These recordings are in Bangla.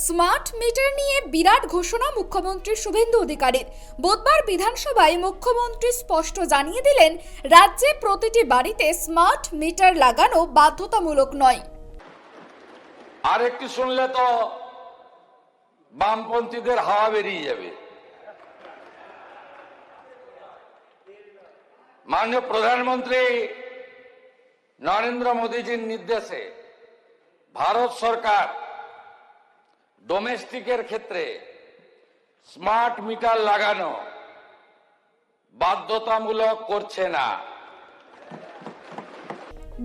স্মার্ট মিটার নিয়ে বিরাট ঘোষণা মুখ্যমন্ত্রী শুভেন্দু অধিকারীর। বুধবার বিধানসভায় মুখ্যমন্ত্রী স্পষ্ট জানিয়ে দিলেন, রাজ্যে প্রতিটি বাড়িতে স্মার্ট মিটার লাগানো বাধ্যতামূলক নয়। আর একটু শুনলে তো বামপন্থীদের হাওয়া বেরিয়ে যাবে। মাননীয় প্রধানমন্ত্রী নরেন্দ্র মোদীজির নির্দেশে ভারত সরকার ডোমেস্টিকের ক্ষেত্রে স্মার্ট মিটার লাগানো বাধ্যতামূলক করছে না।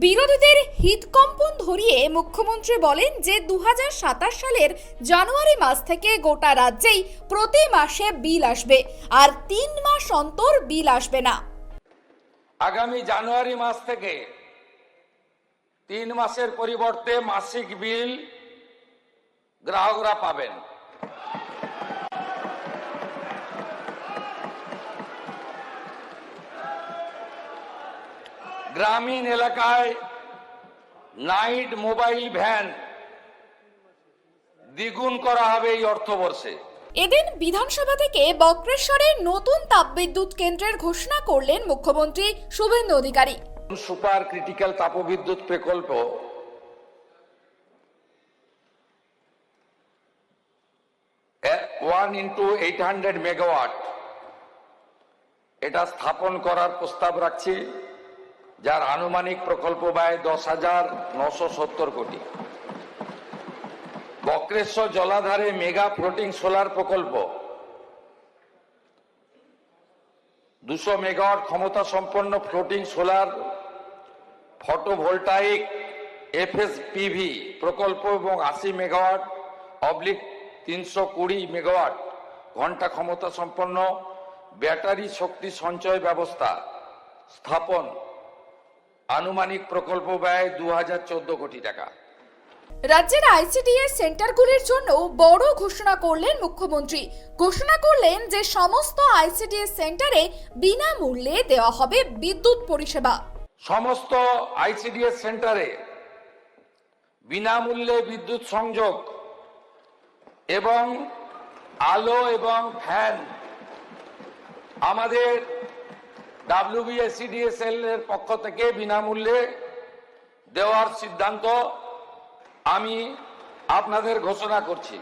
বিরোধীদের হৃদকম্পন ধরিয়ে মুখ্যমন্ত্রী বলেন যে 2027 সালের জানুয়ারি মাস থেকে গোটা রাজ্যেই প্রতি মাসে বিল আসবে, আর 3 মাস অন্তর বিল আসবে না। আগামী জানুয়ারি মাস থেকে 3 মাসের পরিবর্তে মাসিক বিল গ্রাহকরা পাবেন। গ্রামীণ এলাকায় নাইট মোবাইল ভ্যান দ্বিগুণ করা হবে এই অর্থবর্ষে। এদিন বিধানসভা থেকে বক্রেশ্বরের নতুন তাপবিদ্যুৎ কেন্দ্রের ঘোষণা করলেন মুখ্যমন্ত্রী শুভেন্দু অধিকারী। সুপার ক্রিটিক্যাল তাপবিদ্যুৎ প্রকল্প ওয়ান ইন্টু 800 মেগাওয়াট এটা স্থাপন করার প্রস্তাব রাখছি, যার আনুমানিক প্রকল্প ব্যয় 10,970 কোটি। বক্রেশ্বর জলাধারে মেগা ফ্লোটিং সোলার প্রকল্প 200 মেগাওয়াট ক্ষমতা সম্পন্ন ফ্লোটিং সোলার ফটোভোল্টাইক এফএসপিভি প্রকল্প এবং 80 মেগাওয়াট অবলিক 320 মেগাওয়াট ঘন্টা ক্ষমতা সম্পন্ন ব্যাটারি শক্তি সঞ্চয় ব্যবস্থা স্থাপন আনুমানিক প্রকল্প ব্যয় 2014 কোটি টাকা। রাজ্যের আইসিডিএস সেন্টারগুলির জন্য বড় ঘোষণা করলেন মুখ্যমন্ত্রী। ঘোষণা করলেন যে সমস্ত আইসিডিএস সেন্টারে বিনামূল্যে দেওয়া হবে বিদ্যুৎ পরিষেবা। সমস্ত আইসিডিএস সেন্টারে বিনামূল্যে বিদ্যুৎ সংযোগ এবং আলো এবং ফ্যান আমাদের WBSCDSL এর পক্ষ থেকে বিনামূল্যে দেওয়ার সিদ্ধান্ত আমি আপনাদের ঘোষণা করছি।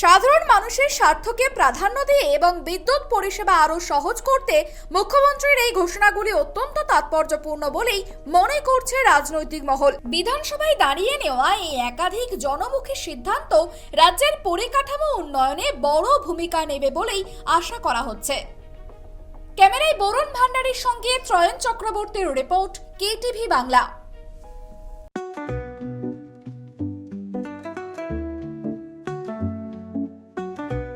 সাধারণ মানুষের স্বার্থকে প্রাধান্য দিয়ে এবং বিদ্যুৎ পরিষেবা আরো সহজ করতে মুখ্যমন্ত্রীর এই ঘোষণাগুলি অত্যন্ত তাৎপর্যপূর্ণ বলেই মনে করছে রাজনৈতিক মহল। বিধানসভায় দাঁড়িয়ে নেওয়া এই একাধিক জনমুখী সিদ্ধান্ত রাজ্যের পরিকাঠামো উন্নয়নে বড় ভূমিকা নেবে বলেই আশা করা হচ্ছে। ক্যামেরায় বরুণ ভান্ডারীর সঙ্গে ত্রয়ন চক্রবর্তীর রিপোর্ট, KTV বাংলা।